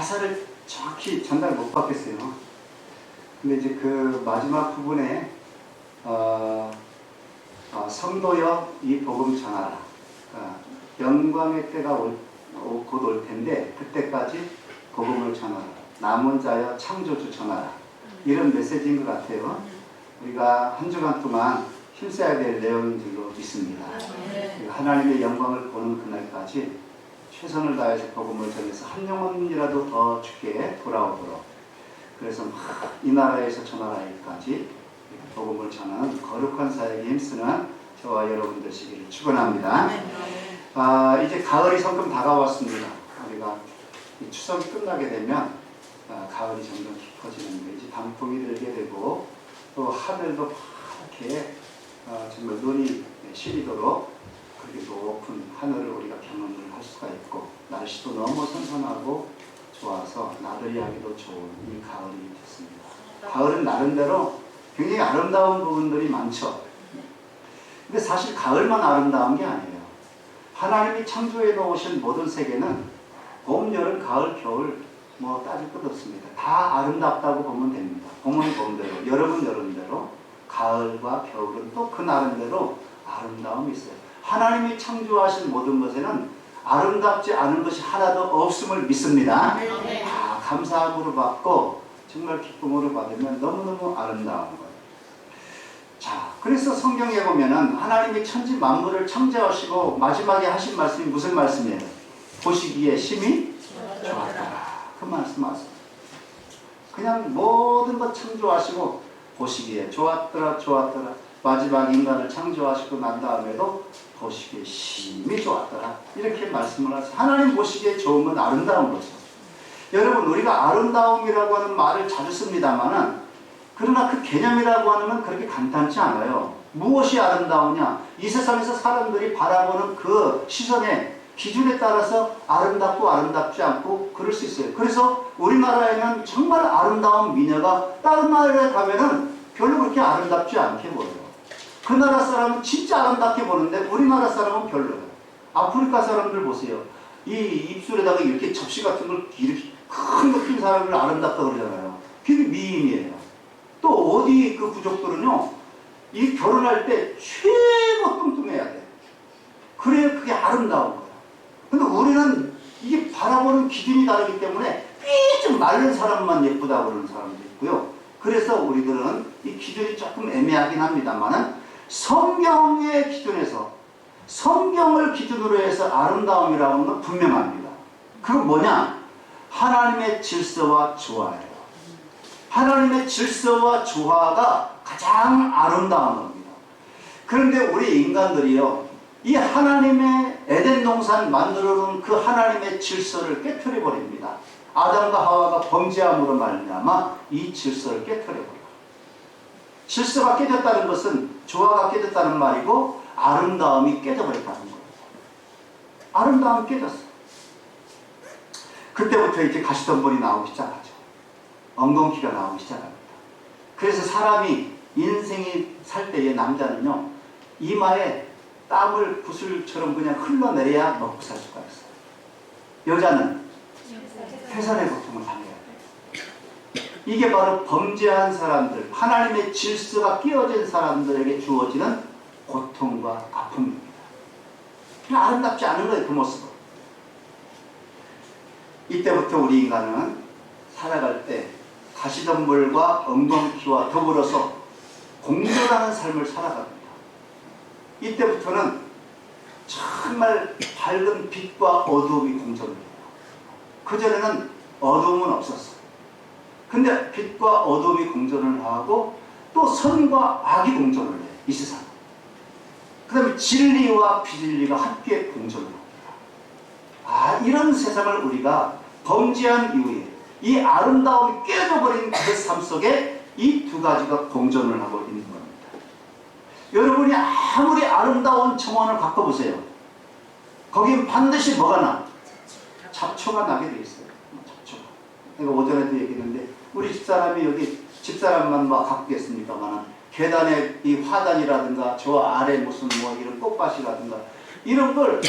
가사를 정확히 전달 못 받겠어요. 근데 이제 그 마지막 부분에 성도여 이 복음 전하라. 영광의 때가 곧 올 텐데 그때까지 복음을 전하라. 남은 자여 창조주 전하라. 이런 메시지인 것 같아요. 우리가 한 주간 동안 힘써야 될 내용인 줄로 믿습니다. 하나님의 영광을 보는 그날까지 최선을 다해서 복음을 전해서 한 영혼이라도 더 주께 돌아오도록, 그래서 이 나라에서 저 나라에까지 복음을 전하는 거룩한 사역에 힘쓰는 저와 여러분 되시기를 축원합니다. 이제 가을이 성큼 다가왔습니다. 우리가 이 추석이 끝나게 되면 가을이 점점 깊어지는데 이제 단풍이 들게 되고 또 하늘도 파랗게 정말 눈이 시리도록 그렇게 높은 하늘을 우리가 경험을 할 수가 있고, 날씨도 너무 선선하고 좋아서 나들이 하기도 좋은 이 가을이 됐습니다. 가을은 나름대로 굉장히 아름다운 부분들이 많죠. 근데 사실 가을만 아름다운 게 아니에요. 하나님이 창조해 놓으신 모든 세계는 봄, 여름, 가을, 겨울 뭐 따질 것 없습니다. 다 아름답다고 보면 됩니다. 봄은 봄대로, 여름은 여름대로, 가을과 겨울은 또 그 나름대로 아름다움이 있어요. 하나님이 창조하신 모든 것에는 아름답지 않은 것이 하나도 없음을 믿습니다. 감사함으로 받고 정말 기쁨으로 받으면 너무너무 아름다운 거예요. 자, 그래서 성경에 보면은 하나님이 천지 만물을 창조하시고 마지막에 하신 말씀이 무슨 말씀이에요? 보시기에 심히 좋았더라. 그 말씀하세요. 그냥 모든 것 창조하시고 보시기에 좋았더라, 좋았더라. 마지막 인간을 창조하시고 난 다음에도 보시기에 심히 좋았더라. 이렇게 말씀을 하세요. 하나님 보시기에 좋은 건 아름다운 거죠. 여러분, 우리가 아름다움이라고 하는 말을 자주 씁니다만은, 그러나 그 개념이라고 하는 건 그렇게 간단치 않아요. 무엇이 아름다우냐? 이 세상에서 사람들이 바라보는 그 시선의 기준에 따라서 아름답고 아름답지 않고 그럴 수 있어요. 그래서 우리나라에는 정말 아름다운 미녀가 다른 나라에 가면은 별로 그렇게 아름답지 않게 보여요. 그 나라 사람은 진짜 아름답게 보는데 우리나라 사람은 별로예요. 아프리카 사람들 보세요. 이 입술에다가 이렇게 접시 같은 걸 이렇게 큰 거 핀 사람을 아름답다고 그러잖아요. 그게 미인이에요. 또 어디 그 부족들은요, 이 결혼할 때 최고 뚱뚱해야 돼. 그래야 그게 아름다운 거야. 근데 우리는 이게 바라보는 기준이 다르기 때문에 삐좀 마른 사람만 예쁘다고 그러는 사람도 있고요. 그래서 우리들은 이 기준이 조금 애매하긴 합니다만은 성경의 기준에서, 성경을 기준으로 해서 아름다움이라고 하는 건 분명합니다. 그건 뭐냐? 하나님의 질서와 조화예요. 하나님의 질서와 조화가 가장 아름다운 겁니다. 그런데 우리 인간들이요, 이 하나님의 에덴 동산 만들어 놓은 그 하나님의 질서를 깨트려 버립니다. 아담과 하와가 범죄함으로 말미암아 이 질서를 깨트려 버려요. 질서가 깨졌다는 것은 조화가 깨졌다는 말이고, 아름다움이 깨져버렸다는 거예요. 아름다움이 깨졌어. 그때부터 이제 가시덤불이 나오기 시작하죠. 엉겅퀴가 나오기 시작합니다. 그래서 사람이 인생이 살 때의 남자는요, 이마에 땀을 구슬처럼 그냥 흘러내려야 먹고 살 수가 있어요. 여자는 태산의 고통을 당해야 돼요. 이게 바로 범죄한 사람들, 하나님의 질서가 끼어진 사람들에게 주어지는 고통과 아픔입니다. 그냥 아름답지 않은 거예요, 그 모습은. 이때부터 우리 인간은 살아갈 때 가시덤불과 엉겅퀴와 더불어서 공존하는 삶을 살아갑니다. 이때부터는 정말 밝은 빛과 어두움이 공존을 해요. 그전에는 어두움은 없었어요. 근데 빛과 어두움이 공존을 하고 또 선과 악이 공존을 해요, 이 세상은. 그 다음에 진리와 비진리가 함께 공존을 합니다. 이런 세상을 우리가 범죄한 이후에 이 아름다움이 깨져버린 그 삶 속에 이 두 가지가 공존을 하고 있는 겁니다. 여러분이 아무리 아름다운 정원을 갖고 보세요. 거긴 반드시 뭐가 나? 잡초가 나게 돼 있어요. 잡초가. 내가 오전에도 얘기했는데, 우리 집사람이 여기 집사람만 막 갖고 계십니까만, 계단에 이 화단이라든가 저 아래 무슨 뭐 이런 꽃밭이라든가 이런 걸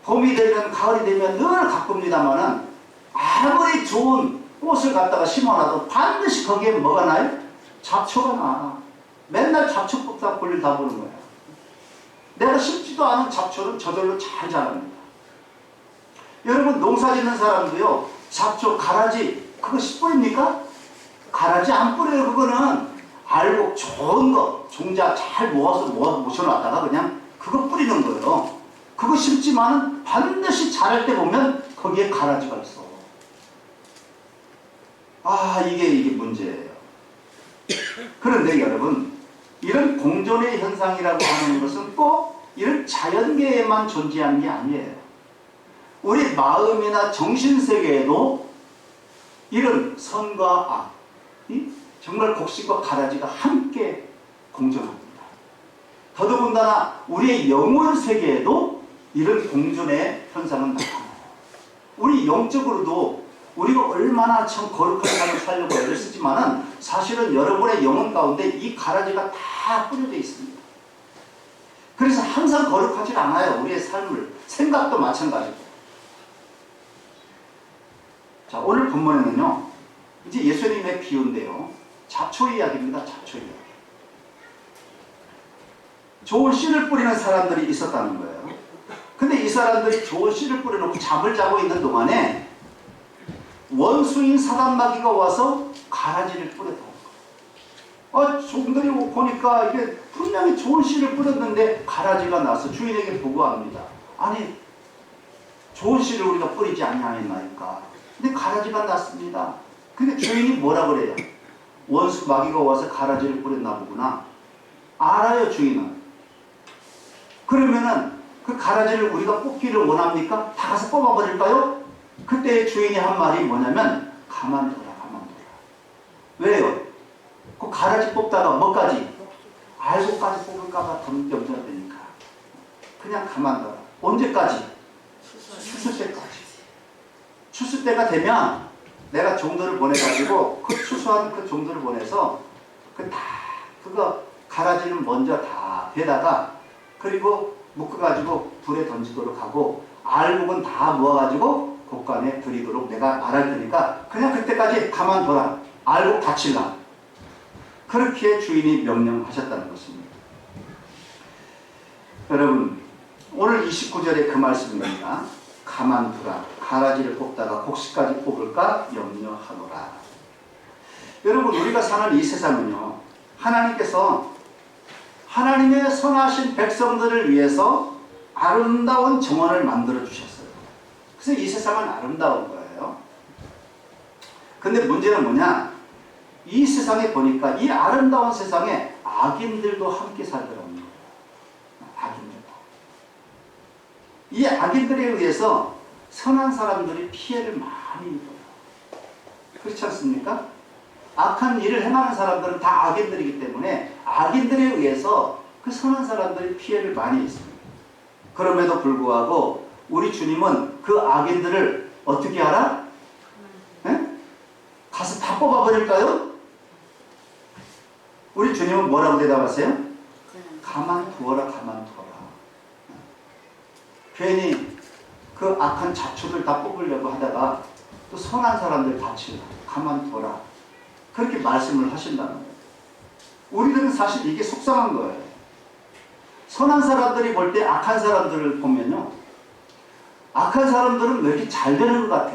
봄이 되면 가을이 되면 늘 가꿉니다만은 아무리 좋은 꽃을 갖다가 심어놔도 반드시 거기에 뭐가 나요? 잡초가 나. 맨날 잡초 뽑다 볼일 다 보는 거야. 내가 심지도 않은 잡초는 저절로 잘 자랍니다. 여러분 농사 짓는 사람도요, 잡초, 가라지 그거 씨 뿌립니까? 가라지 안 뿌려요. 그거는 알고 좋은 거 종자 잘 모아서 모셔놨다가 그냥 그거 뿌리는 거예요. 그거 심지만은 반드시 자랄 때 보면 거기에 가라지가 있어. 아, 이게 문제예요. 그런데 여러분, 이런 공존의 현상이라고 하는 것은 꼭 이런 자연계에만 존재하는 게 아니에요. 우리 마음이나 정신세계에도 이런 선과 악이 정말 곡식과 가라지가 함께 공존합니다. 더더군다나 우리의 영혼 세계에도 이런 공존의 현상은 나타나요. 우리 영적으로도 우리가 얼마나 참 거룩한 삶을 살려고 애를 쓰지만은 사실은 여러분의 영혼 가운데 이 가라지가 다 뿌려져 있습니다. 그래서 항상 거룩하지 않아요. 우리의 삶을. 생각도 마찬가지고. 자, 오늘 본문에는요, 이제 예수님의 비유인데요, 잡초 이야기입니다. 잡초 이야기. 좋은 씨를 뿌리는 사람들이 있었다는 거예요. 근데 이 사람들이 좋은 씨를 뿌려놓고 잠을 자고 있는 동안에 원수인 사단마귀가 와서 가라지를 뿌렸다는 거예요. 종들이 보니까 이게 분명히 좋은 씨를 뿌렸는데 가라지가 나서 주인에게 보고합니다. 아니, 좋은 씨를 우리가 뿌리지 아니하였나이까. 근데 가라지가 났습니다. 근데 주인이 뭐라 그래요? 원수 마귀가 와서 가라지를 뿌렸나 보구나. 알아요, 주인은. 그러면은 그 가라지를 우리가 뽑기를 원합니까? 다 가서 뽑아버릴까요? 그때 주인이 한 말이 뭐냐면 가만둬라, 가만둬라. 왜요? 그 가라지 뽑다가 뭐까지? 알고까지 뽑을까봐 염려되니까. 그냥 가만둬라. 언제까지? 추수 때까지. 추수 때가 되면 내가 종들을 보내가지고 그 추수한 그 종들을 보내서 그거 가라지는 먼저 다 대다가 그리고 묶어가지고 불에 던지도록 하고 알곡은 다 모아가지고 곳간에 들이도록 내가 말할 테니까 그냥 그때까지 가만둬라. 알곡 다칠라. 그렇게 주인이 명령하셨다는 것입니다. 여러분, 오늘 29절에 그 말씀입니다. 가만두라. 가라지를 뽑다가 곡식까지 뽑을까 염려하노라. 여러분, 우리가 사는 이 세상은요, 하나님께서 하나님의 선하신 백성들을 위해서 아름다운 정원을 만들어 주셨어요. 그래서 이 세상은 아름다운 거예요. 근데 문제는 뭐냐? 이 세상에 보니까 이 아름다운 세상에 악인들도 함께 살더라고요. 악인들도. 이 악인들에 의해서 선한 사람들이 피해를 많이 입어요. 그렇지 않습니까? 악한 일을 행하는 사람들은 다 악인들이기 때문에 악인들에 의해서 그 선한 사람들이 피해를 많이 입습니다. 그럼에도 불구하고 우리 주님은 그 악인들을 어떻게 하라? 네? 가서 다 뽑아버릴까요? 우리 주님은 뭐라고 대답하세요? 가만두어라, 가만두어라. 괜히 그 악한 잡초들 다 뽑으려고 하다가 또 선한 사람들 다치라. 가만두어라. 그렇게 말씀을 하신다는 거예요. 우리들은 사실 이게 속상한 거예요. 선한 사람들이 볼 때 악한 사람들을 보면요, 악한 사람들은 왜 이렇게 잘 되는 것 같아?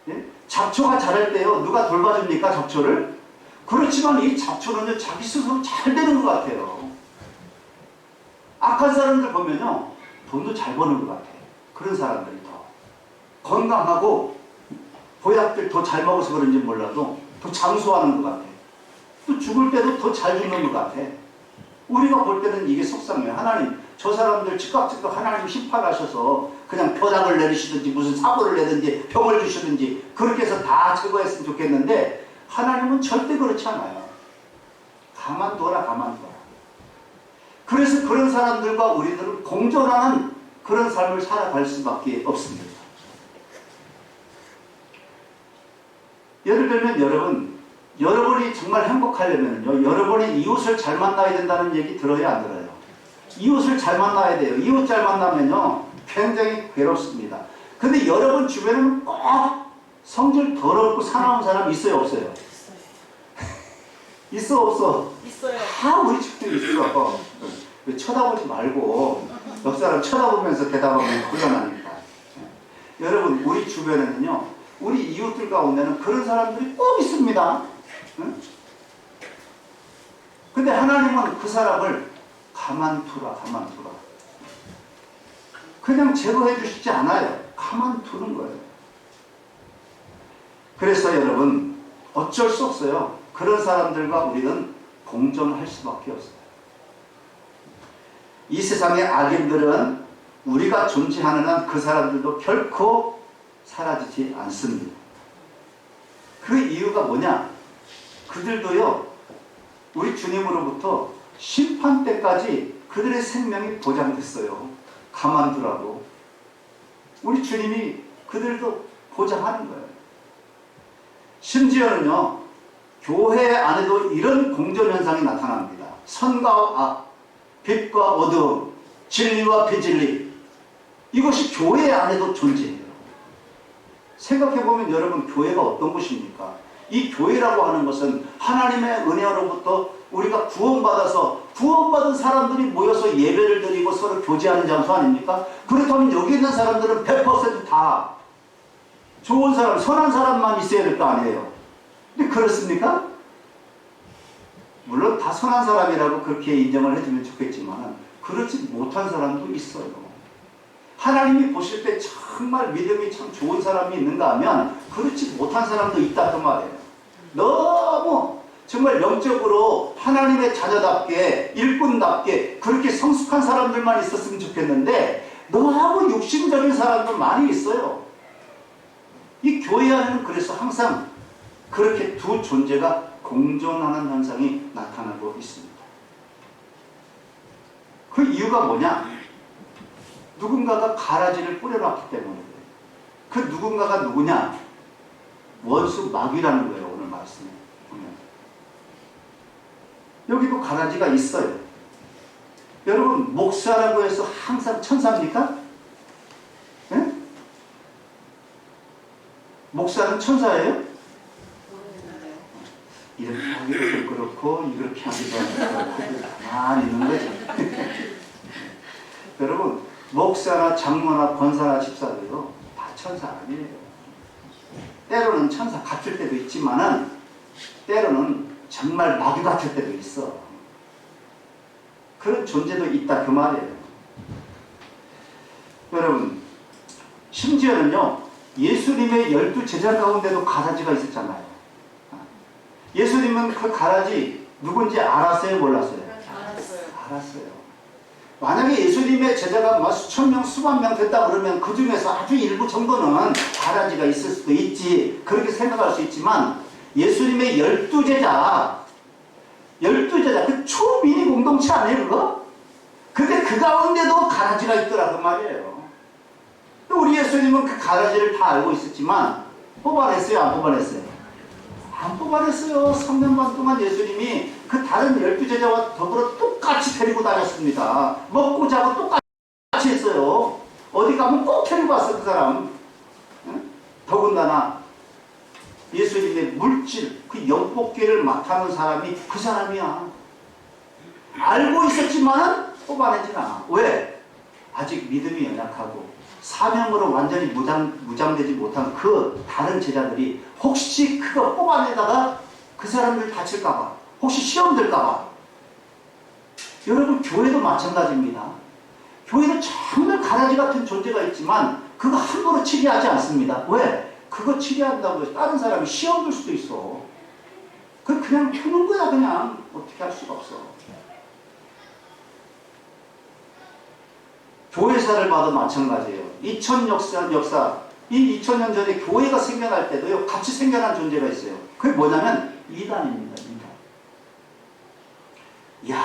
예? 잡초가 자랄 때요, 누가 돌봐줍니까, 잡초를? 그렇지만 이 잡초는요, 자기 스스로 잘 되는 것 같아요. 악한 사람들 보면요, 돈도 잘 버는 것 같아. 그런 사람들이 더 건강하고 보약들 더 잘 먹어서 그런지 몰라도 더 장수하는 것 같아. 또 죽을 때도 더 잘 죽는 것 같아. 우리가 볼 때는 이게 속상해요. 하나님, 저 사람들 즉각 하나님 심판하셔서 그냥 벼락을 내리시든지 무슨 사고를 내든지 병을 주시든지 그렇게 해서 다 제거했으면 좋겠는데 하나님은 절대 그렇지 않아요. 가만둬라, 가만둬라. 그래서 그런 사람들과 우리들은 공존하는 그런 삶을 살아갈 수밖에 없습니다. 예를 들면 여러분이 정말 행복하려면요, 여러분이 이웃을 잘 만나야 된다는 얘기 들어요, 안 들어요? 이웃을 잘 만나야 돼요. 이웃 잘 만나면요, 굉장히 괴롭습니다. 근데 여러분 주변에는 꼭 성질 더럽고 사나운 사람 있어요, 없어요? 있어, 없어? 있어요. 다 우리 집도 있어. 왜 쳐다보지 말고 옆 사람 쳐다보면서 대답하면 곤란하니까. 여러분, 우리 주변에는요, 우리 이웃들 가운데는 그런 사람들이 꼭 있습니다. 응? 근데 하나님은 그 사람을 가만두라. 그냥 제거해 주시지 않아요. 가만두는 거예요. 그래서 여러분, 어쩔 수 없어요. 그런 사람들과 우리는 공존할 수밖에 없어요. 이 세상의 악인들은 우리가 존재하는 한 그 사람들도 결코 사라지지 않습니다. 그 이유가 뭐냐? 그들도요, 우리 주님으로부터 심판 때까지 그들의 생명이 보장됐어요. 가만두라고. 우리 주님이 그들도 보장하는 거예요. 심지어는요, 교회 안에도 이런 공존현상이 나타납니다. 선과 악, 빛과 어두움, 진리와 비진리. 이것이 교회 안에도 존재해요. 생각해보면 여러분, 교회가 어떤 곳입니까? 이 교회라고 하는 것은 하나님의 은혜로부터 우리가 구원받은 사람들이 모여서 예배를 드리고 서로 교제하는 장소 아닙니까? 그렇다면 여기 있는 사람들은 100%다 좋은 사람, 선한 사람만 있어야 될 거 아니에요. 근데 그렇습니까? 물론 다 선한 사람이라고 그렇게 인정을 해주면 좋겠지만 그렇지 못한 사람도 있어요. 하나님이 보실 때 정말 믿음이 참 좋은 사람이 있는가 하면 그렇지 못한 사람도 있다 그 말이에요. 너무 정말 영적으로 하나님의 자녀답게 일꾼답게 그렇게 성숙한 사람들만 있었으면 좋겠는데 너무 육신적인 사람도 많이 있어요. 이 교회 안에는 그래서 항상 그렇게 두 존재가 공존하는 현상이 나타나고 있습니다. 그 이유가 뭐냐? 누군가가 가라지를 뿌려놨기 때문에 그 누군가가 누구냐? 원수 마귀라는 거예요. 오늘 말씀에 보면 여기도 가라지가 있어요. 여러분, 목사라고 해서 항상 천사입니까? 네? 목사는 천사예요? 이렇게 하기도 좀 그렇고 이렇게 하기도 그렇고 가만히 있는 거죠. 여러분, 목사나 장로나 권사나 집사들도 다 천사 아니에요. 때로는 천사 같을 때도 있지만은 때로는 정말 마귀 같을 때도 있어. 그런 존재도 있다 그 말이에요. 여러분, 심지어는요, 예수님의 12 제자 가운데도 가라지가 있었잖아요. 예수님은 그 가라지 누군지 알았어요? 몰랐어요? 알았어요. 만약에 예수님의 제자가 수천 명, 수만 명 됐다 그러면 그 중에서 아주 일부 정도는 가라지가 있을 수도 있지. 그렇게 생각할 수 있지만 예수님의 12제자, 그 초미니 공동체 아니에요, 그거? 근데 그 가운데도 가라지가 있더라 그 말이에요. 또 우리 예수님은 그 가라지를 다 알고 있었지만 뽑아냈어요? 안 뽑아냈어요? 안 뽑아냈어요. 3년 반 동안 예수님이 그 다른 12제자와 더불어 똑같이 데리고 다녔습니다. 먹고 자고 똑같이 했어요. 어디 가면 꼭 데리고 왔어, 그 사람. 응? 더군다나 예수님의 물질, 그 영뽑기를 맡아놓은 사람이 그 사람이야. 알고 있었지만은 뽑아내진 않아. 왜? 아직 믿음이 연약하고 사명으로 완전히 무장되지 못한 그 다른 제자들이 혹시 그거 뽑아내다가 그 사람들 다칠까봐, 혹시 시험 들까봐. 여러분, 교회도 마찬가지입니다. 교회는 정말 가라지 같은 존재가 있지만 그거 함부로 치리하지 않습니다. 왜? 그거 치리한다고 해서 다른 사람이 시험 들 수도 있어. 그냥 푸는 거야. 그냥 어떻게 할 수가 없어. 교회사를 봐도 마찬가지예요. 2000 역사, 이 2000년 전에 교회가 생겨날 때도요, 같이 생겨난 존재가 있어요. 그게 뭐냐면 이단입니다. 이단. 이야,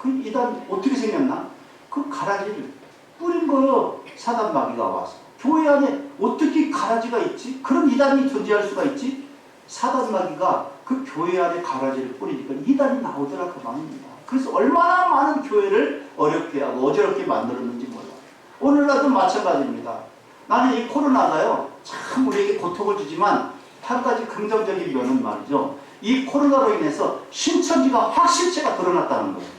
그 이단 어떻게 생겼나? 그 가라지를 뿌린 거요, 사단 마귀가 와서. 교회 안에 어떻게 가라지가 있지? 그런 이단이 존재할 수가 있지? 사단 마귀가 그 교회 안에 가라지를 뿌리니까 이단이 나오더라 그 말입니다. 그래서 얼마나 많은 교회를 어렵게 하고 어지럽게 만들었는지 몰라요. 오늘날도 마찬가지입니다. 나는 이 코로나가요, 참 우리에게 고통을 주지만 한 가지 긍정적인 면은 말이죠. 이 코로나로 인해서 신천지가 확실체가 드러났다는 거예요.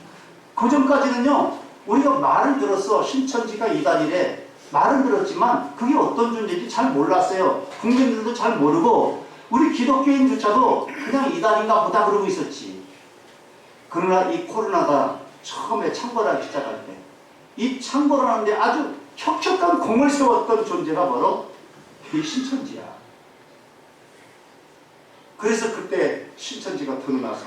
그 전까지는요, 우리가 말을 들었어. 신천지가 이단이래. 말은 들었지만 그게 어떤 존재인지 잘 몰랐어요. 국민들도 잘 모르고 우리 기독교인조차도 그냥 이단인가 보다 그러고 있었지. 그러나 이 코로나가 처음에 창궐하기 시작할 때 이 창궐하는데 아주 혁혁한 공을 세웠던 존재가 바로 이 신천지야. 그래서 그때 신천지가 드러나서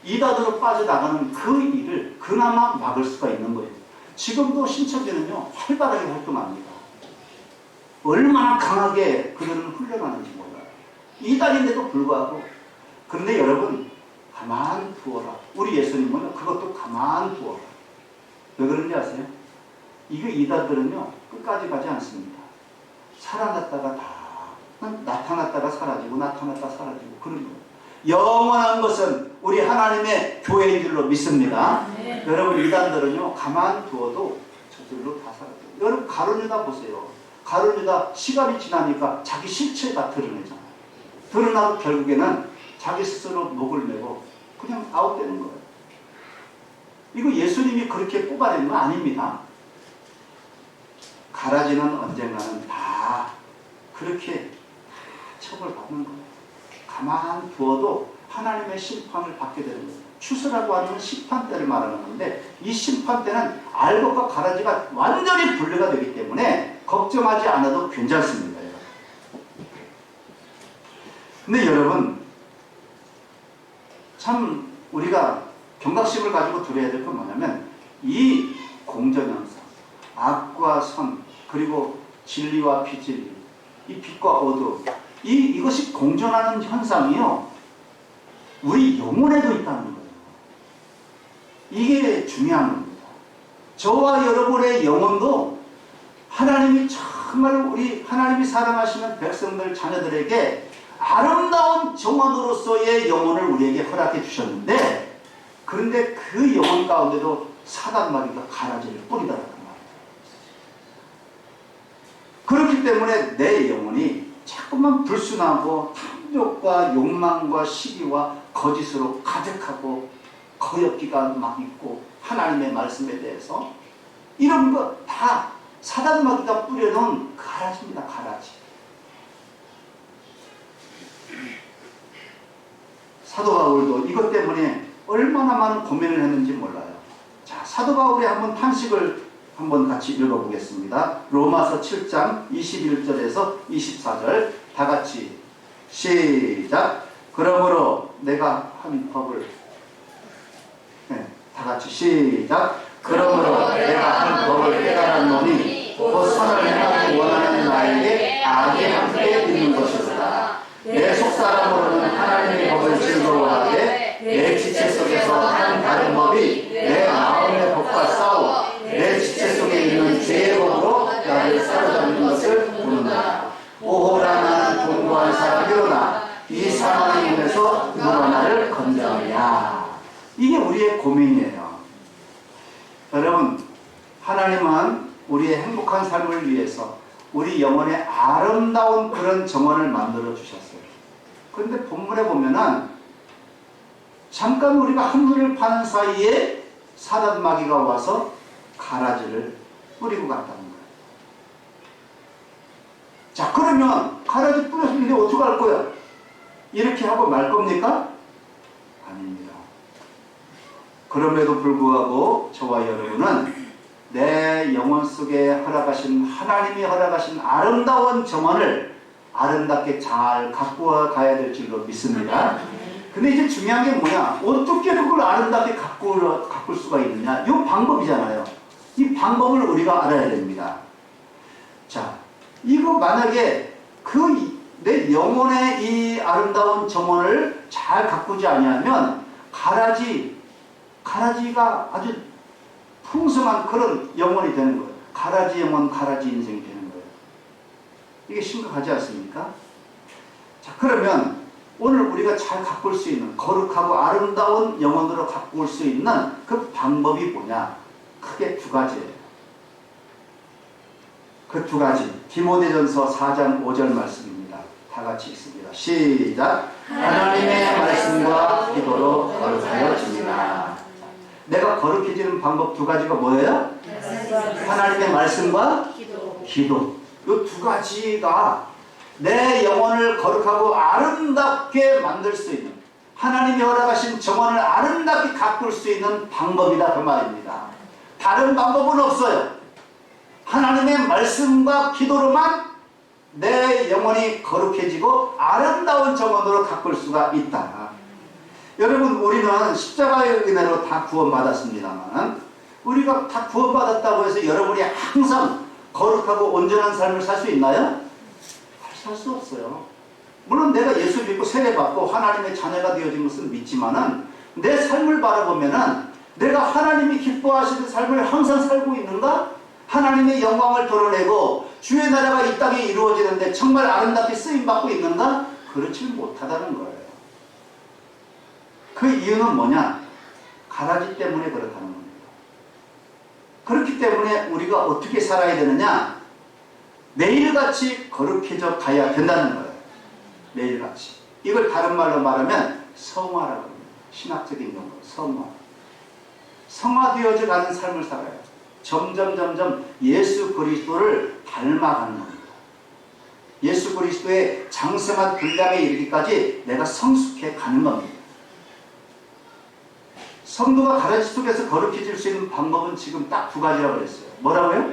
이단으로 빠져나가는 그 일을 그나마 막을 수가 있는 거예요. 지금도 신천지는요, 활발하게 활동합니다. 얼마나 강하게 그들은 훈련하는지 몰라요. 이단인데도 불구하고. 그런데 여러분, 가만 두어라. 우리 예수님은 그것도 가만 두어라. 왜 그런지 아세요? 이거 이단들은요, 끝까지 가지 않습니다. 살아났다가 다 나타났다가 사라지고 나타났다가 사라지고 그런 거예요. 영원한 것은 우리 하나님의 교회인 줄로 믿습니다. 네. 여러분, 이단들은요, 가만 두어도 저절로 다 사라져요. 여러분, 가룟 유다 보세요. 가룟 유다 시간이 지나니까 자기 실체가 드러내잖아요. 드러나고 결국에는 자기 스스로 목을 메고 그냥 아웃되는 거예요. 이거 예수님이 그렇게 뽑아낸 건 아닙니다. 가라지는 언젠가는 다 그렇게 처벌받는 거예요. 가만 두어도 하나님의 심판을 받게 되는 거예요. 추수라고 하는 심판대를 말하는 건데 이 심판대는 알곡과 가라지가 완전히 분리가 되기 때문에 걱정하지 않아도 괜찮습니다. 근데 여러분, 참 우리가 경각심을 가지고 들어야 될 건 뭐냐면 이 공전현상, 악과 선, 그리고 진리와 비진리, 이 빛과 어두움, 이것이 공존하는 현상이요, 우리 영혼에도 있다는 거예요. 이게 중요한 겁니다. 저와 여러분의 영혼도 하나님이 정말 우리 하나님이 사랑하시는 백성들, 자녀들에게 아름다운 정원으로서의 영혼을 우리에게 허락해 주셨는데, 그런데 그 영혼 가운데도 사단마귀가 가라지를 뿌리더라는 말이에요. 그렇기 때문에 내 영혼이 자꾸만 불순하고 탐욕과 욕망과 시기와 거짓으로 가득하고 거역기가 막 있고, 하나님의 말씀에 대해서 이런 거 다 사단마귀가 뿌려놓은 가라지입니다. 가라지. 사도 바울도 이것 때문에 얼마나 많은 고민을 했는지 몰라요. 자, 사도 바울의 한번 탄식을 한번 같이 읽어보겠습니다. 로마서 7장 21절에서 24절 다 같이 시작. 그러므로 내가 한 법을, 다 같이 시작. 그러므로 내가 한 법을 깨달았노니 곧 선을 행하기 원하는 나에게 악이 함께 있는 것이로다. 내 속사람으로는 하나님의 법을 즐거워하되 내 지체 속에서 한 다른 법이 내 마음의 법과 싸워 내 지체 속에 있는 죄의 법으로 나를 사로잡는 것을 보는다. 오호라, 나는 공고한 사람이로나 이 상황의 문에서 누가 나를 건져하랴. 이게 우리의 고민이에요. 여러분, 하나님은 우리의 행복한 삶을 위해서 우리 영혼의 아름다운 그런 정원을 만들어 주셨어요. 그런데 본문에 보면은 잠깐 우리가 한눈을 파는 사이에 사단마귀가 와서 가라지를 뿌리고 갔다는 거예요. 자, 그러면 가라지 뿌렸는데 어떻게 할 거야? 이렇게 하고 말 겁니까? 아닙니다. 그럼에도 불구하고 저와 여러분은 내 영혼 속에 허락하신, 하나님이 허락하신 아름다운 정원을 아름답게 잘 가꾸어 가야 될 줄로 믿습니다. 근데 이제 중요한 게 뭐냐? 어떻게 그걸 아름답게 가꿀 수가 있느냐? 이 방법이잖아요. 이 방법을 우리가 알아야 됩니다. 자, 이거 만약에 내 영혼의 이 아름다운 정원을 잘 가꾸지 아니하면 가라지가 아주 풍성한 그런 영혼이 되는 거예요. 가라지 영혼, 가라지 인생이 되는 거예요. 이게 심각하지 않습니까? 자, 그러면 오늘 우리가 잘 가꿀 수 있는 거룩하고 아름다운 영혼으로 가꿀 수 있는 그 방법이 뭐냐? 크게 두 가지예요. 그 두 가지. 디모데전서 4장 5절 말씀입니다. 다 같이 읽습니다. 시작. 하나님의 말씀과 기도로 거룩하여집니다. 내가 거룩해지는 방법 두 가지가 뭐예요? 하나님의 말씀과 기도. 이 두 가지가 내 영혼을 거룩하고 아름답게 만들 수 있는, 하나님이 허락하신 정원을 아름답게 가꿀 수 있는 방법이다 그 말입니다. 다른 방법은 없어요. 하나님의 말씀과 기도로만 내 영혼이 거룩해지고 아름다운 정원으로 가꿀 수가 있다. 여러분, 우리는 십자가의 은혜로 다 구원받았습니다만, 우리가 다 구원받았다고 해서 여러분이 항상 거룩하고 온전한 삶을 살 수 있나요? 살 수 없어요. 물론 내가 예수 믿고 세례받고 하나님의 자녀가 되어진 것은 믿지만은, 내 삶을 바라보면은 내가 하나님이 기뻐하시는 삶을 항상 살고 있는가? 하나님의 영광을 드러내고 주의 나라가 이 땅에 이루어지는데 정말 아름답게 쓰임받고 있는가? 그렇지 못하다는 거예요. 그 이유는 뭐냐? 가라지 때문에 그렇다는 겁니다. 그렇기 때문에 우리가 어떻게 살아야 되느냐? 매일같이 거룩해져 가야 된다는 거예요. 매일같이. 이걸 다른 말로 말하면 성화라고 합니다. 신학적인 용어, 성화. 성화되어져 가는 삶을 살아요. 점점 예수 그리스도를 닮아가는 겁니다. 예수 그리스도의 장성한 분량에 이르기까지 내가 성숙해 가는 겁니다. 성도가 가라지 속에서 거룩해질 수 있는 방법은 지금 딱 두 가지라고 그랬어요. 뭐라고요?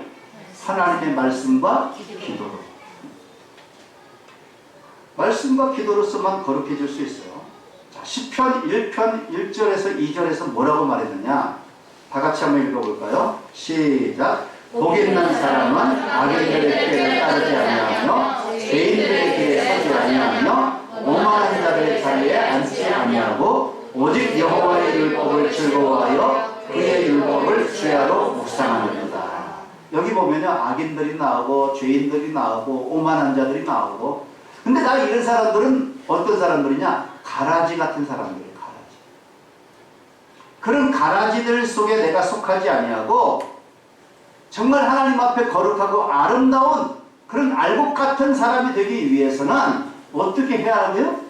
하나님의 말씀과 기도로. 말씀과 기도로서만 거룩해질 수 있어요. 자, 시편 1편 1절에서 2절에서 뭐라고 말했느냐? 다 같이 한번 읽어볼까요? 시작. 복 있는 사람은 악인들의 길을 따르지 아니하며 죄인들의 길에 서지 아니하며 오만한 자들의 자리에 앉지 아니하고 오직 여호와의 율법을 즐거워하여 그의 율법을 주야로 묵상하느니라. 여기 보면요, 악인들이 나오고 죄인들이 나오고 오만한 자들이 나오고, 근데 나 이런 사람들은 어떤 사람들이냐? 가라지 같은 사람들이에요. 가라지. 그런 가라지들 속에 내가 속하지 아니하고 정말 하나님 앞에 거룩하고 아름다운 그런 알곡 같은 사람이 되기 위해서는 어떻게 해야 하고요?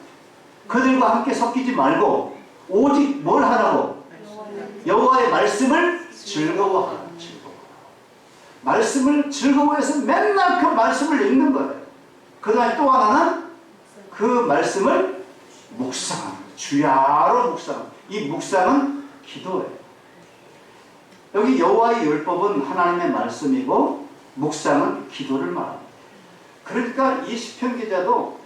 그들과 함께 섞이지 말고 오직 뭘 하라고? 여호와의 말씀을 즐거워하라. 말씀을 즐거워해서 맨날 그 말씀을 읽는 거예요. 그 다음에 또 하나는 그 말씀을 묵상하는 거예요. 주야로 묵상하는 거예요. 이 묵상은 기도예요. 여기 여호와의 율법은 하나님의 말씀이고 묵상은 기도를 말합니다. 그러니까 이 시편 기자도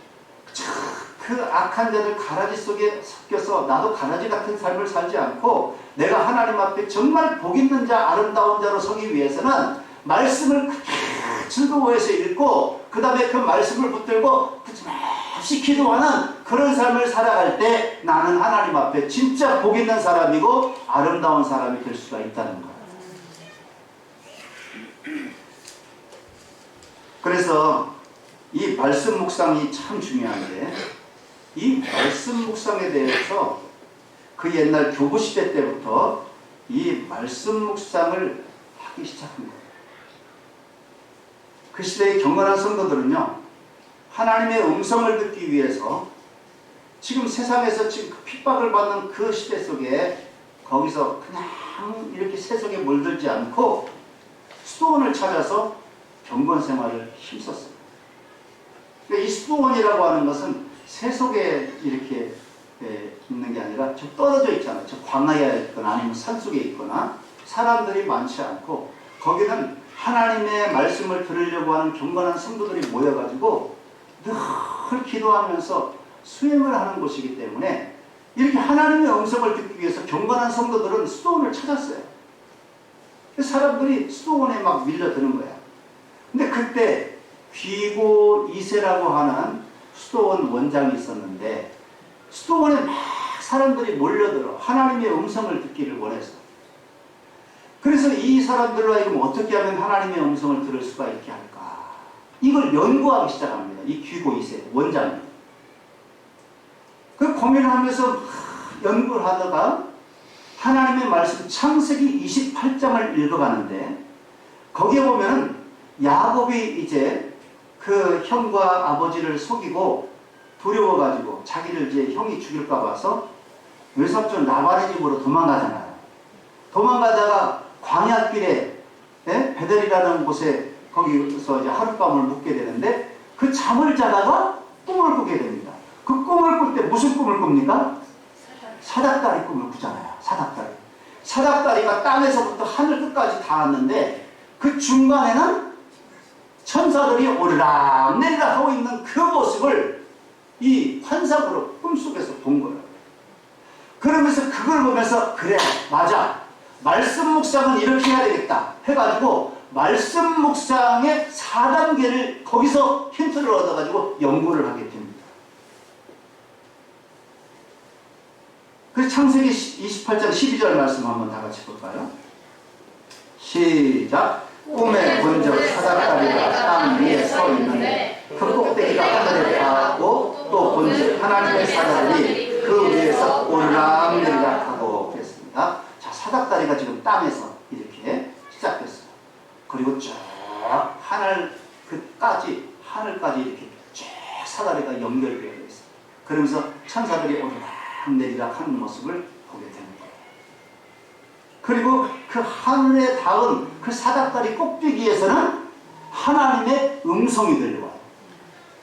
그 악한 자들 가라지 속에 섞여서 나도 가라지 같은 삶을 살지 않고 내가 하나님 앞에 정말 복 있는 자, 아름다운 자로 서기 위해서는 말씀을 즐거워해서 읽고 그 다음에 그 말씀을 붙들고 끊임없이 기도하는 그런 삶을 살아갈 때 나는 하나님 앞에 진짜 복 있는 사람이고 아름다운 사람이 될 수가 있다는 거예요. 그래서 이 말씀 묵상이 참 중요한데, 이 말씀 묵상에 대해서 그 옛날 교부 시대 때부터 이 말씀 묵상을 하기 시작한 거예요. 그 시대의 경건한 성도들은요, 하나님의 음성을 듣기 위해서 지금 세상에서 지금 핍박을 받는 그 시대 속에 거기서 그냥 이렇게 세속에 물들지 않고 수도원을 찾아서 경건 생활을 힘썼어요. 그러니까 이 수도원이라고 하는 것은 세속에 이렇게 있는 게 아니라 좀 떨어져 있잖아요. 저 광야에 있거나 아니면 산속에 있거나 사람들이 많지 않고, 거기는 하나님의 말씀을 들으려고 하는 경건한 성도들이 모여가지고 늘 기도하면서 수행을 하는 곳이기 때문에 이렇게 하나님의 음성을 듣기 위해서 경건한 성도들은 수도원을 찾았어요. 사람들이 수도원에 막 밀려드는 거야. 근데 그때 귀고 이세라고 하는 수도원 원장이 있었는데 수도원에 막 사람들이 몰려들어 하나님의 음성을 듣기를 원했어. 그래서 이 사람들로 하여금 어떻게 하면 하나님의 음성을 들을 수가 있게 할까? 이걸 연구하기 시작합니다. 이 귀고 이세 원장이. 그 고민하면서 연구를 하다가 하나님의 말씀 창세기 28장을 읽어가는데 거기에 보면은 야곱이 이제 그 형과 아버지를 속이고 두려워가지고 자기를 이제 형이 죽일까 봐서 외삼촌 라반의 집으로 도망가잖아요. 도망가다가 광야길에 베델이라는 곳에 거기서 이제 하룻밤을 묵게 되는데 그 잠을 자다가 꿈을 꾸게 됩니다. 그 꿈을 꿀 때 무슨 꿈을 꿉니까? 사닥다리 꿈을 꾸잖아요. 사닥다리. 사닥다리가 땅에서부터 하늘 끝까지 닿았는데 그 중간에는 천사들이 오르락내리락 하고 있는 그 모습을 이 환상으로 꿈속에서 본 거예요. 그러면서 그걸 보면서 그래 맞아 말씀 묵상은 이렇게 해야 되겠다 해가지고 말씀 묵상의 4단계를 거기서 힌트를 얻어가지고 연구를 하게 됩니다. 그래서 창세기 28장 12절 말씀 한번 다 같이 볼까요? 시작. 꿈에 본 적 사닥다리가 땅 위에 서 있는데 그 꼭대기가 하늘에 닿았고 또 본 적 하나님의 사닥다리 그 위에서 오르락내리락 하고 그랬습니다. 자, 사닥다리가 지금 땅에서 이렇게 시작됐어요. 그리고 쭉 하늘까지 이렇게 쭉 사다리가 연결되어 있어요. 그러면서 천사들이 오르락내리락 하는 모습을 보게 됩니다. 그리고 그 하늘에 닿은 그 사닥다리 꼭대기에서는 하나님의 음성이 들려와요.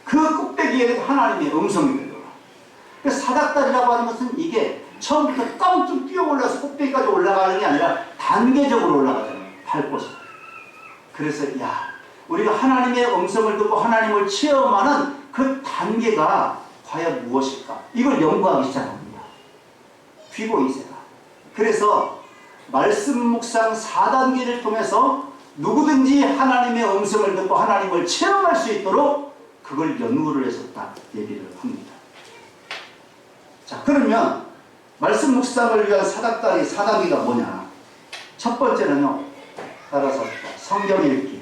그 꼭대기에는 하나님의 음성이 들려와요. 그 사닥다리라고 하는 것은 이게 처음부터 깜짝 뛰어 올라서 꼭대기까지 올라가는 게 아니라 단계적으로 올라가잖아요. 밟고서. 그래서 야, 우리가 하나님의 음성을 듣고 하나님을 체험하는 그 단계가 과연 무엇일까? 이걸 연구하기 시작합니다. 귀고 이세가. 그래서 말씀 묵상 4단계를 통해서 누구든지 하나님의 음성을 듣고 하나님을 체험할 수 있도록 그걸 연구를 해서 딱 얘기를 합니다. 자, 그러면 말씀 묵상을 위한 4단계가 뭐냐? 첫 번째는요, 따라서 성경 읽기.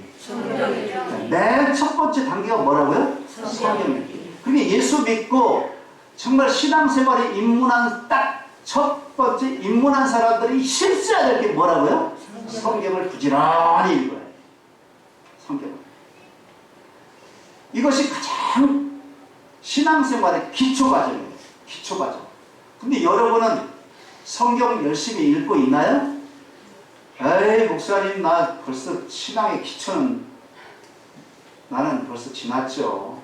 맨 첫 번째 단계가 뭐라고요? 성경 읽기. 그게 예수 믿고 정말 신앙생활에 입문한 딱 첫 번째 입문한 사람들이 실수해야 될 게 뭐라고요? 성경을 부지런히 읽어야 돼요. 성경을. 이것이 가장 신앙생활의 기초과정이에요. 기초과정. 근데 여러분은 성경 열심히 읽고 있나요? 에이, 목사님, 나 벌써 신앙의 기초는 나는 벌써 지났죠.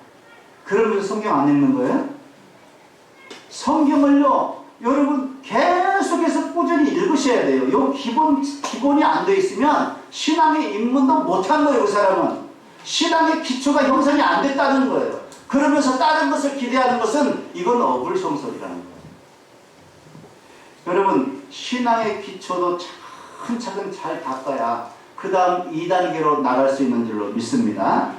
그러면서 성경 안 읽는 거예요? 성경을요, 여러분 계속해서 꾸준히 읽으셔야 돼요. 요 기본이 안 돼 있으면 신앙의 입문도 못한 거예요. 그 사람은 신앙의 기초가 형성이 안 됐다는 거예요. 그러면서 다른 것을 기대하는 것은 이건 어불성설이라는 거예요. 여러분, 신앙의 기초도 차근차근 잘 닦아야 그 다음 2단계로 나갈 수 있는 줄로 믿습니다.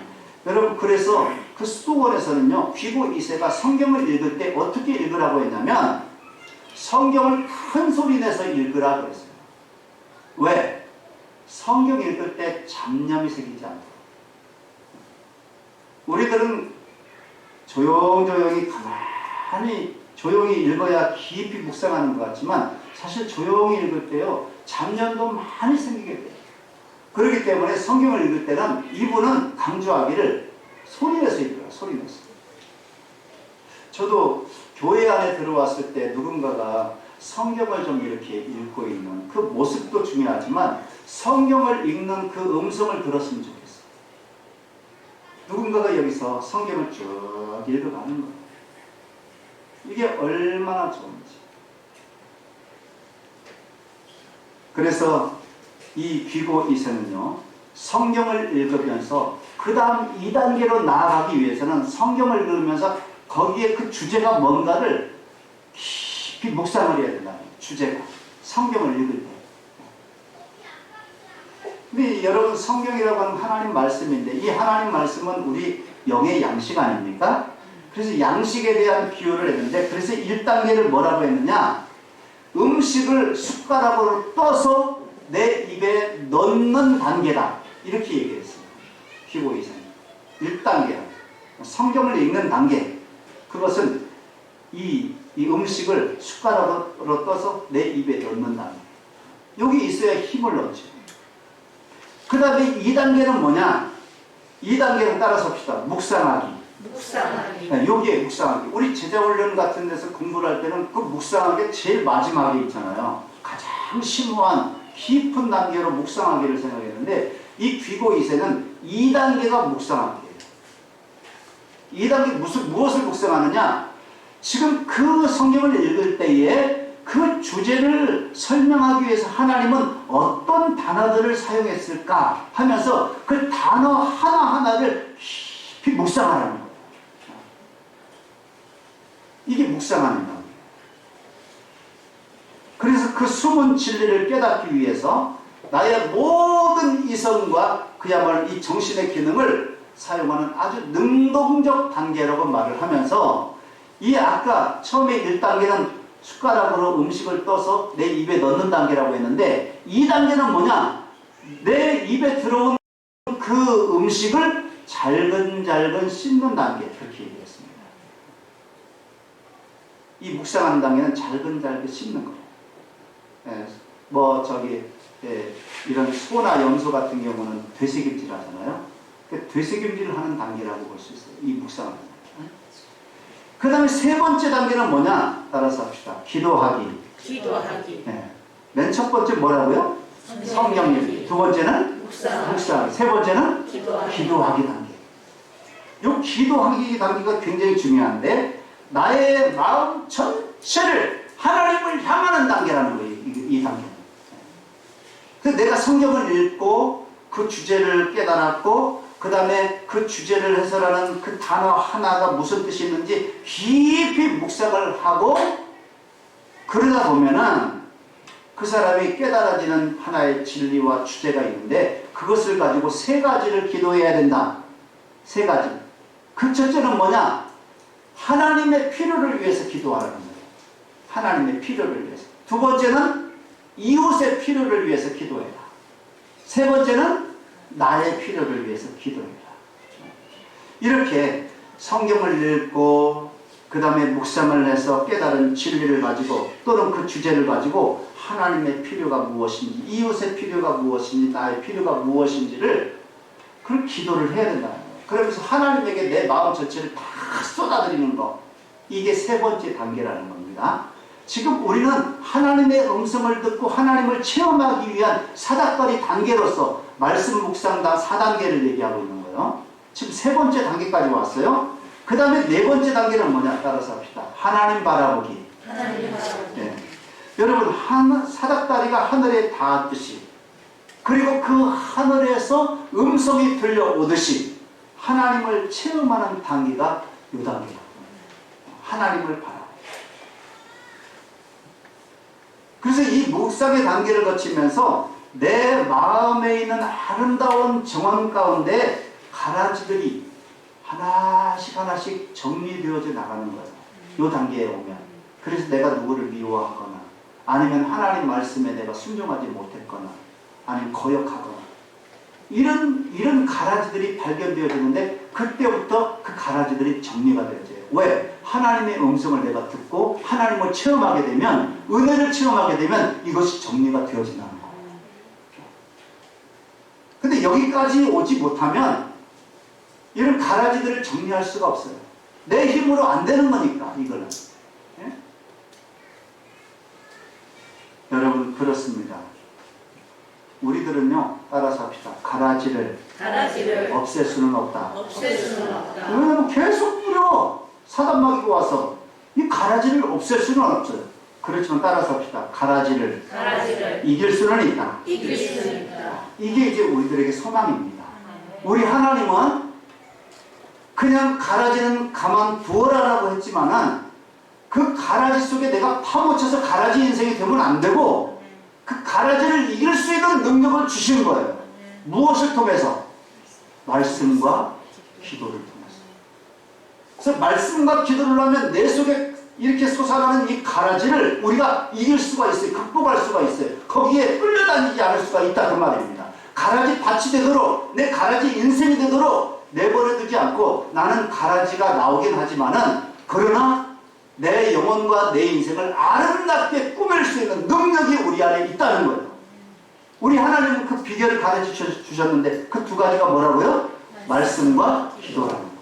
여러분, 그래서 그 수도원에서는요, 귀고 2세가 성경을 읽을 때 어떻게 읽으라고 했냐면 성경을 큰 소리 내서 읽으라 그랬어요. 왜? 성경 읽을 때 잡념이 생기지 않도록. 우리들은 조용조용히 가만히 조용히 읽어야 깊이 묵상하는 것 같지만 사실 조용히 읽을 때요, 잡념도 많이 생기게 돼요. 그렇기 때문에 성경을 읽을 때는 이분은 강조하기를 소리내서 읽어요. 소리내서. 저도 교회 안에 들어왔을 때 누군가가 성경을 좀 이렇게 읽고 있는 그 모습도 중요하지만 성경을 읽는 그 음성을 들었으면 좋겠어요. 누군가가 여기서 성경을 쭉 읽어가는 거예요. 이게 얼마나 좋은지. 그래서 이 귀고 이세는요, 성경을 읽으면서 그 다음 2단계로 나아가기 위해서는 성경을 읽으면서 거기에 그 주제가 뭔가를 깊이 묵상을 해야 된다는 거예요. 주제가. 성경을 읽을 때. 근데 여러분, 성경이라고 하는 하나님 말씀인데 이 하나님 말씀은 우리 영의 양식 아닙니까? 그래서 양식에 대한 비유를 했는데 그래서 1단계를 뭐라고 했느냐? 음식을 숟가락으로 떠서 내 입에 넣는 단계다. 이렇게 얘기했어요. 귀고 이세는. 1단계. 성경을 읽는 단계. 그것은 이 음식을 숟가락으로 떠서 내 입에 넣는 단계. 여기 있어야 힘을 넣죠. 그 다음에 2단계는 뭐냐? 2단계는 따라서 합시다. 묵상하기. 묵상하기. 네, 요게 묵상하기. 우리 제자훈련 같은 데서 공부를 할 때는 그 묵상하기 제일 마지막에 있잖아요. 가장 심오한 깊은 단계로 묵상하기를 생각했는데 이 귀고 이세는 2단계가 묵상하기예요. 2단계 무엇을 묵상하느냐? 지금 그 성경을 읽을 때에 그 주제를 설명하기 위해서 하나님은 어떤 단어들을 사용했을까 하면서 그 단어 하나하나를 깊이 묵상하라는 거예요. 이게 묵상하는 거예요. 그래서 그 숨은 진리를 깨닫기 위해서 나의 모든 이성과 그야말로 이 정신의 기능을 사용하는 아주 능동적 단계라고 말을 하면서 이 아까 처음에 1단계는 숟가락으로 음식을 떠서 내 입에 넣는 단계라고 했는데 2단계는 뭐냐? 내 입에 들어온 그 음식을 잘근잘근 씹는 단계, 그렇게 얘기했습니다. 이 묵상하는 단계는 잘근잘근 씹는 거예요. 이런 소나 염소 같은 경우는 되새김질 하잖아요. 되새김질을 하는 단계라고 볼 수 있어요. 이 묵상하는 단계. 그 다음에 세 번째 단계는 뭐냐? 따라서 합시다. 기도하기. 기도하기. 맨 첫 번째 뭐라고요? 성경 읽기. 두 번째는 묵상하기. 세 번째는 기도하기 단계. 이 기도하기 단계가 굉장히 중요한데 나의 마음 전체를 하나님을 향하는 단계라는 거예요. 이 단계는. 그래서 내가 성경을 읽고 그 주제를 깨달았고 그 다음에 그 주제를 해설하는 그 단어 하나가 무슨 뜻이 있는지 깊이 묵상을 하고 그러다 보면은 그 사람이 깨달아지는 하나의 진리와 주제가 있는데 그것을 가지고 세 가지를 기도해야 된다. 세 가지. 그 첫째는 뭐냐? 하나님의 필요를 위해서 기도하라는 거예요. 하나님의 필요를 위해서. 두 번째는 이웃의 필요를 위해서 기도해라. 세 번째는 나의 필요를 위해서 기도해라. 이렇게 성경을 읽고 그 다음에 묵상을 해서 깨달은 진리를 가지고 또는 그 주제를 가지고 하나님의 필요가 무엇인지 이웃의 필요가 무엇인지 나의 필요가 무엇인지를 그런 기도를 해야 된다는 거예요. 그러면서 하나님에게 내 마음 전체를 다 쏟아드리는 것, 이게 세 번째 단계라는 겁니다. 지금 우리는 하나님의 음성을 듣고 하나님을 체험하기 위한 사닥다리 단계로서 말씀 묵상당 4단계를 얘기하고 있는 거예요. 지금 세 번째 단계까지 왔어요. 그 다음에 네 번째 단계는 뭐냐? 따라서 합시다. 하나님 바라보기. 네. 여러분 사닥다리가 하늘에 닿았듯이 그리고 그 하늘에서 음성이 들려오듯이 하나님을 체험하는 단계가 이 단계예요. 하나님을 바라보기. 그래서 이 묵상의 단계를 거치면서 내 마음에 있는 아름다운 정원 가운데 가라지들이 하나씩 하나씩 정리되어져 나가는 거예요. 이 단계에 오면. 그래서 내가 누구를 미워하거나 아니면 하나님 말씀에 내가 순종하지 못했거나 아니면 거역하거나 이런 가라지들이 발견되어지는데 그때부터 그 가라지들이 정리가 되어져요. 왜? 하나님의 음성을 내가 듣고 하나님을 체험하게 되면 은혜를 체험하게 되면 이것이 정리가 되어진다는 거예요. 근데 여기까지 오지 못하면 이런 가라지들을 정리할 수가 없어요. 내 힘으로 안 되는 거니까 이거는. 예? 여러분 그렇습니다. 우리들은요 따라서 합시다. 가라지를 없앨 수는 없다. 왜냐면 계속 뿌려 사단마귀가 와서 이 가라지를 없앨 수는 없어요. 그렇지만 따라서 합시다. 가라지를 이길 수는 있다. 이게 이제 우리들에게 소망입니다. 우리 하나님은 그냥 가라지는 가만 두어라라고 했지만은 그 가라지 속에 내가 파묻혀서 가라지 인생이 되면 안 되고 그 가라지를 이길 수 있는 능력을 주신 거예요. 무엇을 통해서? 말씀과 기도를 통해서. 그래서 말씀과 기도를 하면 내 속에 이렇게 솟아나는 이 가라지를 우리가 이길 수가 있어요. 극복할 수가 있어요. 거기에 끌려다니지 않을 수가 있다 그 말입니다. 가라지 밭이 되도록 내 가라지 인생이 되도록 내버려두지 않고 나는 가라지가 나오긴 하지만은 그러나 내 영혼과 내 인생을 아름답게 꾸밀 수 있는 능력이 우리 안에 있다는 거예요. 우리 하나님은 그 비결을 가르쳐 주셨는데 그 두 가지가 뭐라고요? 말씀과 기도라는 거예요.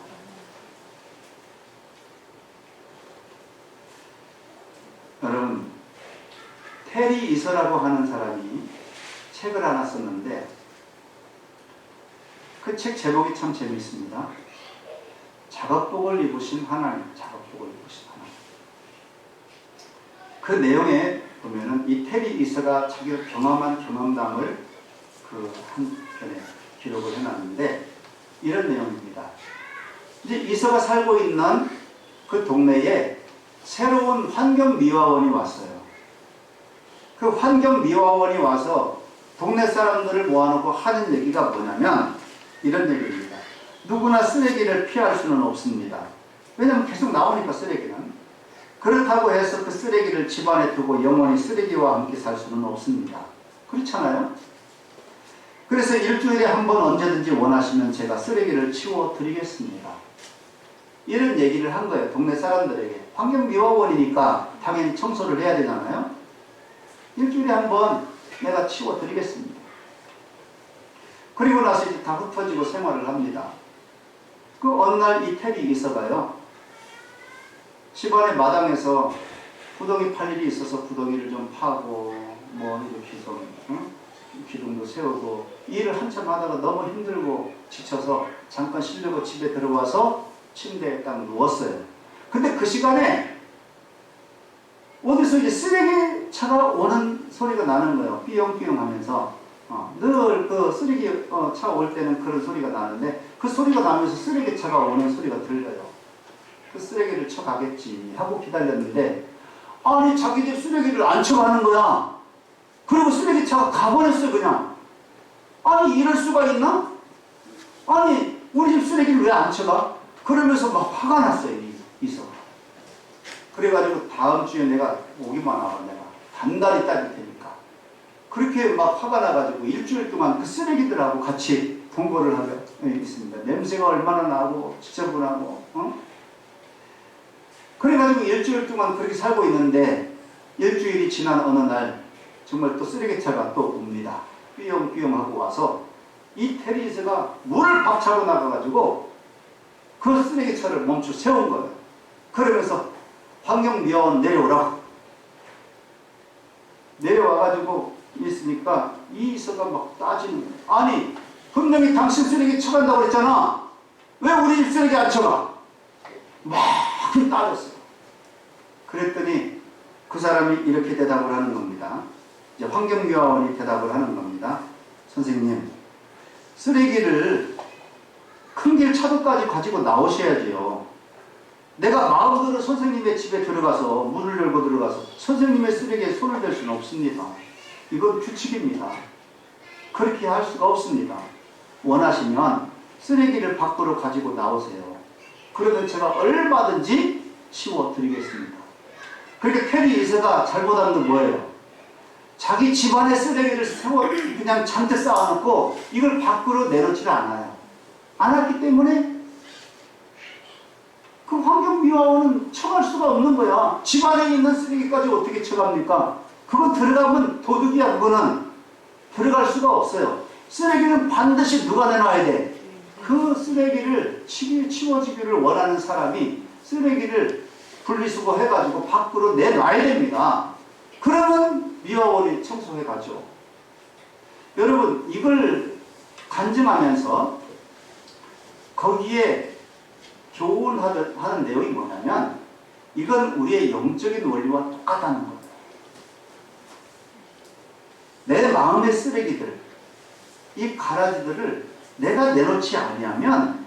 테리 이서라고 하는 사람이 책을 하나 썼는데 그 책 제목이 참 재미있습니다. 작업복을 입으신 하나님, 작업복을 입으신 하나님. 그 내용에 보면은 이 테리 이서가 자기가 경험한 경험담을 그 한 편에 기록을 해놨는데 이런 내용입니다. 이제 이서가 살고 있는 그 동네에 새로운 환경미화원이 왔어요. 그 환경미화원이 와서 동네 사람들을 모아놓고 하는 얘기가 뭐냐면 이런 얘기입니다. 누구나 쓰레기를 피할 수는 없습니다. 왜냐하면 계속 나오니까 쓰레기는. 그렇다고 해서 그 쓰레기를 집안에 두고 영원히 쓰레기와 함께 살 수는 없습니다. 그렇잖아요? 그래서 일주일에 한 번 언제든지 원하시면 제가 쓰레기를 치워드리겠습니다. 이런 얘기를 한 거예요. 동네 사람들에게. 환경미화원이니까 당연히 청소를 해야 되잖아요. 일주일에 한 번 내가 치워드리겠습니다. 그리고 나서 이제 다 흩어지고 생활을 합니다. 그 어느 날 이 테리 이서가요. 집안의 마당에서 부동이 팔 일이 있어서 부동이를 좀 파고 뭐 이렇게 좀 기둥도 세우고 일을 한참 하다가 너무 힘들고 지쳐서 잠깐 쉬려고 집에 들어와서 침대에 딱 누웠어요. 근데 그 시간에 어디서 이제 쓰레기차가 오는 소리가 나는 거예요. 삐용삐용 하면서. 늘 그 쓰레기 차 올 때는 그런 소리가 나는데 그 소리가 나면서 쓰레기차가 오는 소리가 들려요. 그 쓰레기를 쳐가겠지 하고 기다렸는데 아니 자기 집 쓰레기를 안 쳐가는 거야. 그리고 쓰레기차가 가버렸어요 그냥. 아니 이럴 수가 있나? 아니 우리 집 쓰레기를 왜 안 쳐가? 그러면서 막 화가 났어요 이서가. 그래가지고 다음 주에 내가 오기만 하면 내가 단단히 따질 테니까. 그렇게 막 화가 나가지고 일주일 동안 그 쓰레기들하고 같이 동거를 하고 있습니다. 냄새가 얼마나 나고 지저분하고 그래가지고 일주일 동안 그렇게 살고 있는데 일주일이 지난 어느 날 정말 또 쓰레기차가 또 옵니다. 삐용삐용 하고 와서 이 테리스가 물을 박차고 나가가지고 그 쓰레기차를 멈춰 세운 거예요. 그러면서 환경미화원 내려오라고. 내려와가지고 있으니까 이 이서가 막 따지는 거예요. 아니 분명히 당신 쓰레기 쳐간다고 그랬잖아. 왜 우리 집 쓰레기 안 쳐가? 막 따졌어요. 그랬더니 그 사람이 이렇게 대답을 하는 겁니다. 이제 환경미화원이 대답을 하는 겁니다. 선생님, 쓰레기를 큰 길 차도까지 가지고 나오셔야지요. 내가 마음대로 선생님의 집에 들어가서 문을 열고 들어가서 선생님의 쓰레기에 손을 댈 수는 없습니다. 이건 규칙입니다. 그렇게 할 수가 없습니다. 원하시면 쓰레기를 밖으로 가지고 나오세요. 그러면 제가 얼마든지 치워드리겠습니다. 그렇게 테리 이서가 잘못한 건 뭐예요? 자기 집안의 쓰레기를 그냥 잔뜩 쌓아놓고 이걸 밖으로 내놓지를 않아요. 안 했기 때문에 그 환경미화원은 처할 수가 없는 거야. 집안에 있는 쓰레기까지 어떻게 처갑니까? 그거 들어가면 도둑이야. 그거는 들어갈 수가 없어요. 쓰레기는 반드시 누가 내놔야 돼? 그 쓰레기를 치워지기를 원하는 사람이 쓰레기를 분리수거 해가지고 밖으로 내놔야 됩니다. 그러면 미화원이 청소해 가죠. 여러분 이걸 간증하면서 거기에 교훈하는 내용이 뭐냐면 이건 우리의 영적인 원리와 똑같다는 겁니다. 내 마음의 쓰레기들, 이 가라지들을 내가 내놓지 아니하면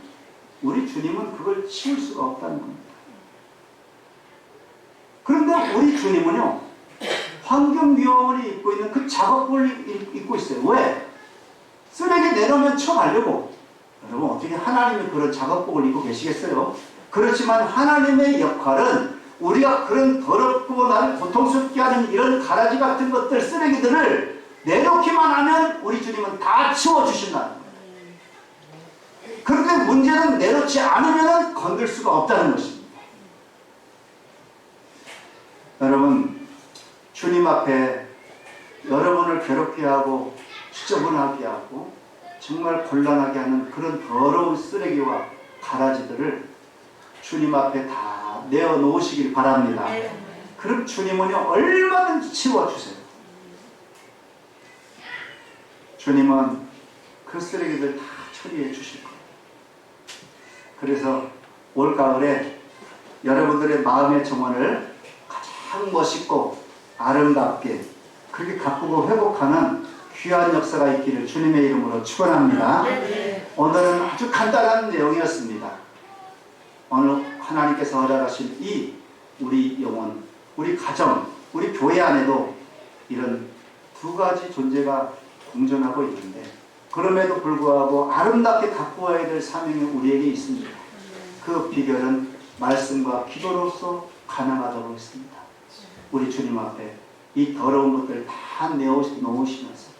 우리 주님은 그걸 치울 수가 없다는 겁니다. 그런데 우리 주님은요, 환경미화원이 입고 있는 그 작업복을 입고 있어요. 왜? 쓰레기 내놓으면 쳐가려고. 여러분 어떻게 하나님이 그런 작업복을 입고 계시겠어요? 그렇지만 하나님의 역할은 우리가 그런 더럽고 나를 고통스럽게 하는 이런 가라지 같은 것들, 쓰레기들을 내놓기만 하면 우리 주님은 다 치워주신다는 거예요. 그런데 문제는 내놓지 않으면 건들 수가 없다는 것입니다. 여러분, 주님 앞에 여러분을 괴롭게 하고 지저분하게 하고 정말 곤란하게 하는 그런 더러운 쓰레기와 가라지들을 주님 앞에 다 내어놓으시길 바랍니다. 그럼 주님은요 얼마든지 치워주세요. 주님은 그 쓰레기들 다 처리해 주실 거예요. 그래서 올 가을에 여러분들의 마음의 정원을 가장 멋있고 아름답게 그렇게 가꾸고 회복하는 귀한 역사가 있기를 주님의 이름으로 축원합니다. 오늘은 아주 간단한 내용이었습니다. 오늘 하나님께서 허락하신 이 우리 영혼, 우리 가정, 우리 교회 안에도 이런 두 가지 존재가 공존하고 있는데 그럼에도 불구하고 아름답게 가꾸어야 될 사명이 우리에게 있습니다. 그 비결은 말씀과 기도로서 가능하다고 했습니다. 우리 주님 앞에 이 더러운 것들 다 내놓으시면서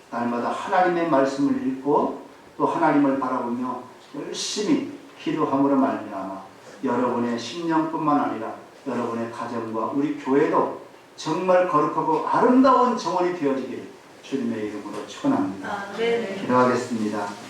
날마다 하나님의 말씀을 읽고 또 하나님을 바라보며 열심히 기도함으로 말미암아 여러분의 심령뿐만 아니라 여러분의 가정과 우리 교회도 정말 거룩하고 아름다운 정원이 되어지길 주님의 이름으로 축원합니다. 기도하겠습니다.